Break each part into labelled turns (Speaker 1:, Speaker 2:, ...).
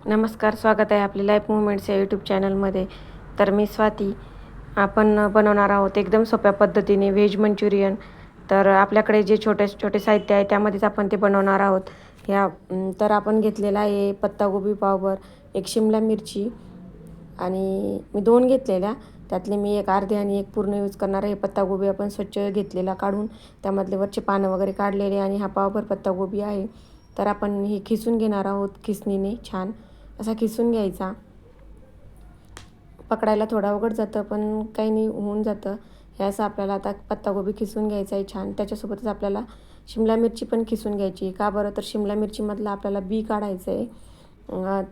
Speaker 1: नमस्कार, स्वागत आहे आपली लाईफ मुवमेंट्स या यूट्यूब चॅनलमध्ये. तर मी स्वाती. आपण बनवणार आहोत एकदम सोप्या पद्धतीने व्हेज मंचुरियन. तर आपल्याकडे जे छोटे छोटे साहित्य आहे त्यामध्येच आपण ते बनवणार आहोत. तर आपण घेतलेला आहे पत्तागोबी पावभर, एक शिमला मिरची आणि मी 2 घेतलेल्या. त्यातले मी एक अर्धे आणि एक पूर्ण यूज करणार आहे. पत्तागोबी आपण स्वच्छ घेतलेला काढून त्यामधले वरचे पानं वगैरे काढलेले आणि हा पावभर पत्तागोबी आहे. तर आपण हे खिसून घेणार आहोत खिसणीने. छान असा खिसून घ्यायचा. पकडायला थोडा अवघड जातं पण काही नाही, होऊन जातं. हे असं आपल्याला आता पत्तागोबी खिसून घ्यायचा आहे छान. त्याच्यासोबतच आपल्याला शिमला मिरची पण खिसून घ्यायची. का बरं, तर शिमला मिरचीमधलं आपल्याला बी काढायचं आहे.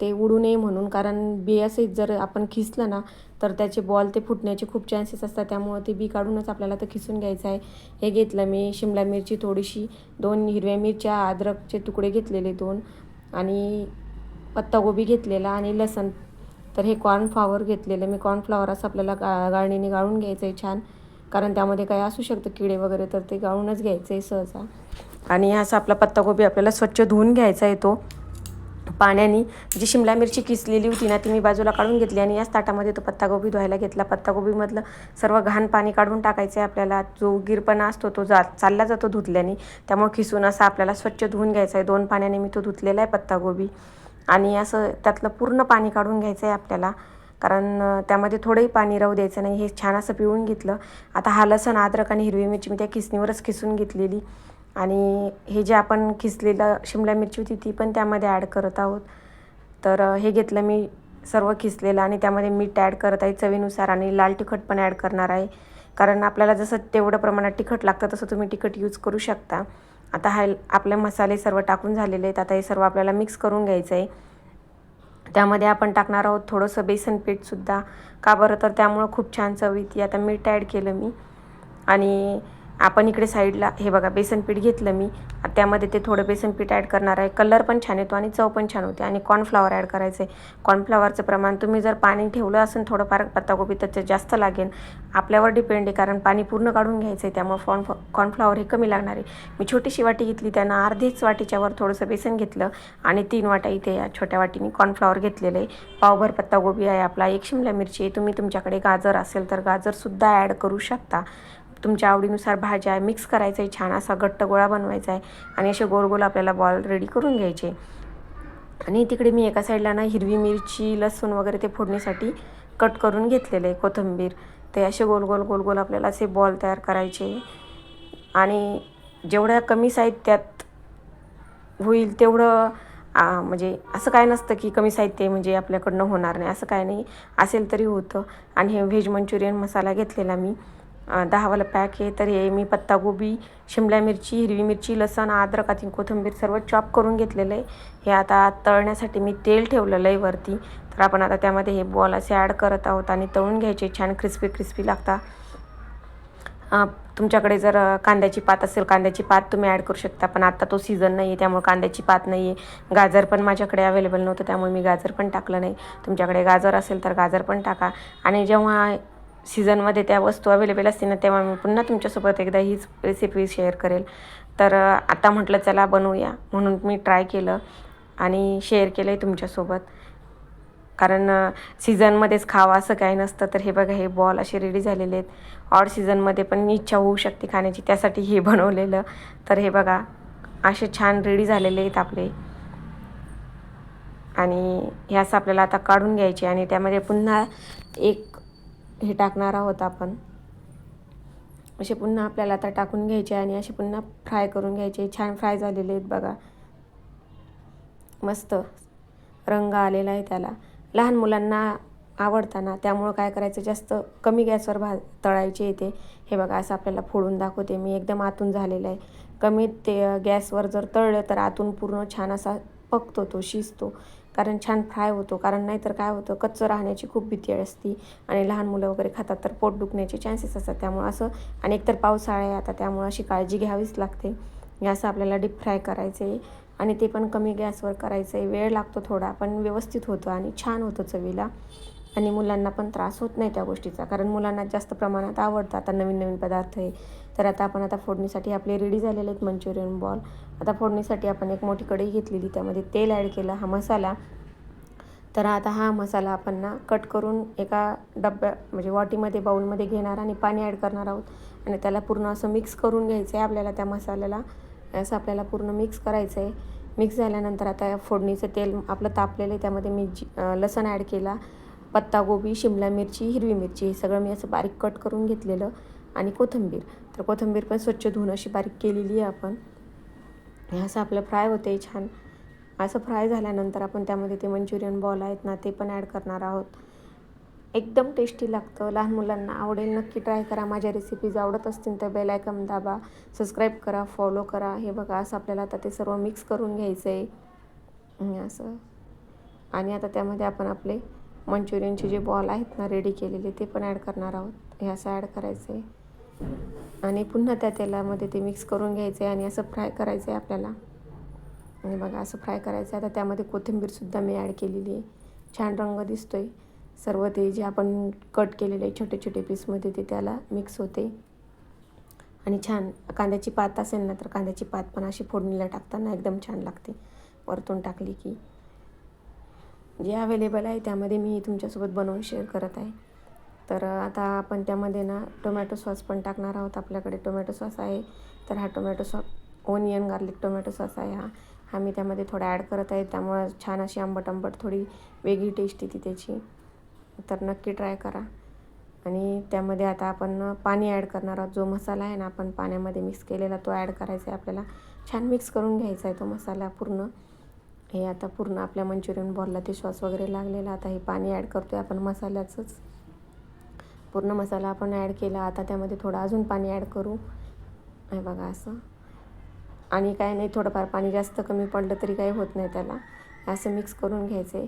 Speaker 1: ते उडू नये म्हणून. कारण बी असेच जर आपण खिसलं ना तर त्याचे बॉल ते फुटण्याचे खूप चान्सेस असतात. त्यामुळं ते बी काढूनच आपल्याला ते खिसून घ्यायचं आहे. हे घेतलं मी शिमला मिरची थोडीशी, 2 हिरव्या मिरच्या, अद्रकचे तुकडे घेतलेले 2 आणि पत्तागोबी घेतलेला आणि लसण. तर हे कॉर्नफ्लॉवर घेतलेलं मी. कॉर्नफ्लॉवर असं आपल्याला गाळणीने गाळून घ्यायचं आहे छान. कारण त्यामध्ये काही असू शकतं किडे वगैरे, तर ते गाळूनच घ्यायचं आहे सहसा. आणि असा आपला पत्तागोबी आपल्याला स्वच्छ धुवून घ्यायचा आहे तो पाण्याने. जी शिमला मिरची किसलेली होती ना ती मी बाजूला काढून घेतली आणि याच ताटामध्ये तो पत्तागोबी धुवायला घेतला. पत्तागोबीमधलं सर्व घाण पाणी काढून टाकायचं आहे आपल्याला. जो गिरपणा असतो तो चालला जातो धुतल्याने. त्यामुळे खिसून असा आपल्याला स्वच्छ धुवून घ्यायचा आहे. 2 पाण्याने मी तो धुतलेला आहे पत्तागोबी. आणि असं त्यातलं पूर्ण पाणी काढून घ्यायचं आहे आपल्याला. कारण त्यामध्ये थोडंही पाणी राहू द्यायचं नाही. हे छान असं पिळून घेतलं. आता हा लसण, अद्रक आणि हिरवी मिरची मी त्या खिसणीवरच खिसून घेतलेली. आणि हे जे आपण खिसलेलं शिमला मिरची होती ती पण त्यामध्ये ॲड करत आहोत. तर हे घेतलं मी सर्व खिसलेलं आणि त्यामध्ये मीठ ॲड करत आहे चवीनुसार आणि लाल तिखट पण ॲड करणार आहे. कारण आपल्याला जसं तेवढं प्रमाणात तिखट लागतं तसं तुम्ही तिखट यूज करू शकता. आता आपले मसाले सर्व टाकून झालेले आहेत. आता हे सर्व आपल्याला मिक्स करून घ्यायचं आहे. त्यामध्ये आपण टाकणार आहोत थोडंसं बेसन पीठसुद्धा. का बरं, तर त्यामुळं खूप छान चव येते. आता मीठ ॲड केलं मी आणि आपण इकडे साईडला हे बघा बेसन पीठ घेतलं मी. त्यामध्ये ते थोडं बेसन पीठ ॲड करणार आहे. कलर पण छान येतो आणि चव पण छान होते. आणि कॉर्नफ्लॉवर ॲड करायचं आहे. कॉर्नफ्लॉवरचं प्रमाण तुम्ही जर पाणी ठेवलं असेल थोडंफार पत्तागोबी तर ते जास्त लागेल. आपल्यावर डिपेंड आहे, कारण पाणी पूर्ण काढून घ्यायचं आहे. त्यामुळे कॉर्नफ्लॉवर हे कमी लागणार आहे. मी छोटीशी वाटी घेतली, त्यानं अर्धीच वाटीच्यावर थोडंसं बेसन घेतलं आणि 3 वाट्या इथे या छोट्या वाटीने कॉर्नफ्लॉवर घेतलेलं आहे. पावभर पत्तागोबी आहे आपला. 1 शिमला मिरची आहे. तुम्ही तुमच्याकडे गाजर असेल तर गाजरसुद्धा ॲड करू शकता. तुमच्या आवडीनुसार भाज्या मिक्स करायचं आहे. छान असा घट्ट गोळा बनवायचा आहे आणि असे गोल गोल आपल्याला बॉल रेडी करून घ्यायचे. आणि तिकडे मी एका साईडला ना हिरवी मिरची, लसूण वगैरे ते फोडणीसाठी कट करून घेतलेलं आहे, कोथिंबीर. ते असे गोल गोल गोल गोल आपल्याला असे बॉल तयार करायचे. आणि जेवढ्या कमी साहित्यात होईल तेवढं म्हणजे असं काय नसतं की कमी साहित्य म्हणजे आपल्याकडनं होणार नाही, असं काय नाही. असेल तरी होतं. आणि हे व्हेज मंचुरियन मसाला घेतलेला मी 10 वाला पॅक आहे. तर हे मी पत्तागोबी, शिमला मिरची, हिरवी मिरची, लसण, अद्रक आणि कोथिंबीर सर्व चॉप करून घेतलेलं आहे. हे आता तळण्यासाठी मी तेल ठेवलेलं आहे वरती. तर आपण आता त्यामध्ये हे बॉल असे ॲड करत आहोत आणि तळून घ्यायचे. छान क्रिस्पी क्रिस्पी लागतात. तुमच्याकडे जर कांद्याची पात असेल, कांद्याची पात तुम्ही ॲड करू शकता. पण आता तो सीझन नाही आहे त्यामुळे कांद्याची पात नाही आहे. गाजर पण माझ्याकडे अवेलेबल नव्हतं त्यामुळे मी गाजर पण टाकलं नाही. तुमच्याकडे गाजर असेल तर गाजर पण टाका. आणि जेव्हा सीझनमध्ये त्या वस्तू अवेलेबल असतील ना तेव्हा मी पुन्हा तुमच्यासोबत एकदा हीच रेसिपी शेअर करेल. तर आता म्हटलं चला बनवूया म्हणून मी ट्राय केलं आणि शेअर केलं आहे तुमच्यासोबत. कारण सीझनमध्येच खावं असं काही नसतं. तर हे बघा, हे बॉल असे रेडी झालेले आहेत. ऑड सीझनमध्ये पण इच्छा होऊ शकते खाण्याची, त्यासाठी हे बनवलेलं. तर हे बघा असे छान रेडी झालेले आहेत आपले. आणि हे असं आपल्याला आता काढून घ्यायचे आणि त्यामध्ये पुन्हा एक हे टाकणार आहोत आपण. असे पुन्हा आपल्याला आता टाकून घ्यायचे आणि असे पुन्हा फ्राय करून घ्यायचे. छान फ्राय झालेले आहेत बघा. मस्त रंग आलेला आहे त्याला. लहान मुलांना आवडताना त्यामुळं काय करायचं, जास्त कमी गॅसवर तळायचे येते. हे बघा असं आपल्याला फोडून दाखवते मी. एकदम आतून झालेलं आहे. कमी ते गॅसवर जर तळलं तर आतून पूर्ण छान असा पकतो, तो शिजतो. कारण छान फ्राय होतो. कारण नाहीतर काय होतं, कच्चं राहण्याची खूप भीती असते आणि लहान मुलं वगैरे खातात तर पोट दुखण्याचे चान्सेस असतात. त्यामुळं असं, आणि एकतर पावसाळा आहे आता त्यामुळं अशी काळजी घ्यावीच लागते. हे असं आपल्याला डीप फ्राय करायचं आहे आणि ते पण कमी गॅसवर करायचं आहे. वेळ लागतो थोडा पण व्यवस्थित होतं आणि छान होतं चवीला. आणि मुलांना पण त्रास होत नाही त्या गोष्टीचा, कारण मुलांना जास्त प्रमाणात आवडतं आता नवीन नवीन पदार्थ आहे. तर आता फोडणीसाठी आपले रेडी झालेले आहेत मंचुरियन बॉल. आता फोडणीसाठी आपण एक मोठी कढई घेतलेली, त्यामध्ये तेल ॲड केलं. हा मसाला तर आता हा मसाला आपण ना कट करून एका डब्या म्हणजे वाटीमध्ये बाउलमध्ये घेणार आणि पाणी ॲड करणार आहोत आणि त्याला पूर्ण असं मिक्स करून घ्यायचं आहे आपल्याला. त्या मसाल्याला असं आपल्याला पूर्ण मिक्स करायचं आहे. मिक्स झाल्यानंतर आता फोडणीचं तेल आपलं तापलेलं आहे, त्यामध्ये मी लसूण ॲड केला, पत्तागोबी, शिमला मिरची, हिरवी मिरची हे सगळं मी असं बारीक कट करून घेतलेलं आणि कोथिंबीर. तर कोथिंबीर पण स्वच्छ धुवून अशी बारीक केलेली आहे आपण. हे असं आपलं फ्राय होते छान. असं फ्राय झाल्यानंतर आपण त्यामध्ये ते मंचुरियन बॉल आहेत ना ते पण ॲड करणार आहोत. एकदम टेस्टी लागतं, लहान मुलांना आवडेल. नक्की ट्राय करा. माझ्या रेसिपीज आवडत असतील तर बेल आयकॉन दाबा, सबस्क्राईब करा, फॉलो करा. हे बघा असं आपल्याला आता ते सर्व मिक्स करून घ्यायचं आहे असं. आणि आता त्यामध्ये आपण आपले मंचुरियनचे जे बॉल आहेत ना रेडी केलेले ते पण ॲड करणार आहोत. हे असं ॲड करायचं आहे आणि पुन्हा त्या तेलामध्ये ते मिक्स करून घ्यायचं आहे आणि असं फ्राय करायचं आहे आपल्याला. आणि बघा असं फ्राय करायचं आहे. आता त्यामध्ये कोथिंबीरसुद्धा मी ॲड केलेली आहे. छान रंग दिसतो आहे. सर्व ते जे आपण कट केलेले छोटे छोटे पीसमध्ये ते त्याला मिक्स होते. आणि छान कांद्याची पात असेल ना तर कांद्याची पात पण अशी फोडणीला टाकताना एकदम छान लागते. वरतून टाकली की जे अवेलेबल आहे त्यामध्ये मी तुमच्यासोबत बनवून शेअर करत आहे. तर आता आपण त्यामध्ये ना टोमॅटो सॉस पण टाकणार आहोत. आपल्याकडे टोमॅटो सॉस आहे तर हा tomato sauce onion garlic tomato sauce आहे हा मी त्यामध्ये थोडा ॲड करत आहे. त्यामुळं छान अशी आंबट थोडी वेगळी टेस्ट येते त्याची. तर नक्की ट्राय करा. आणि त्यामध्ये आता आपण पाणी ॲड करणार आहोत. जो मसाला आहे ना आपण पाण्यामध्ये मिक्स केलेला तो ॲड करायचा आहे आपल्याला. छान मिक्स करून घ्यायचा आहे तो मसाला पूर्ण. हे आता पूर्ण आपल्या मंचुरियन बॉलला ते सॉस वगैरे लागलेला. आता हे पाणी ॲड करतो आहे आपण मसाल्याचंच. पूर्ण मसाला आपण ॲड केला. आता त्यामध्ये थोडं अजून पाणी ॲड करू. हे बघा असं. आणि काय नाही, थोडंफार पाणी जास्त कमी पडलं तरी काही होत नाही त्याला. असं मिक्स करून घ्यायचं आहे.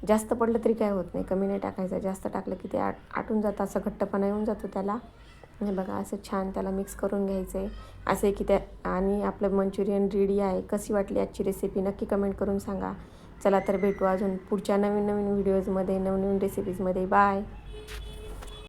Speaker 1: जास्त पडलं तरी काय होत नाही, कमी नाही टाकायचं. जास्त टाकलं की ते आटून जातं, असं घट्टपणा येऊन जातो त्याला. हे बघा असं छान त्याला मिक्स करून घ्यायचं आहे. असं आहे की त्या आणि आपलं मंचुरियन रेडी आहे. कशी वाटली आजची रेसिपी नक्की कमेंट करून सांगा. चला तर भेटू अजून पुढच्या नवीन व्हिडिओजमध्ये, नवीन रेसिपीजमध्ये. बाय.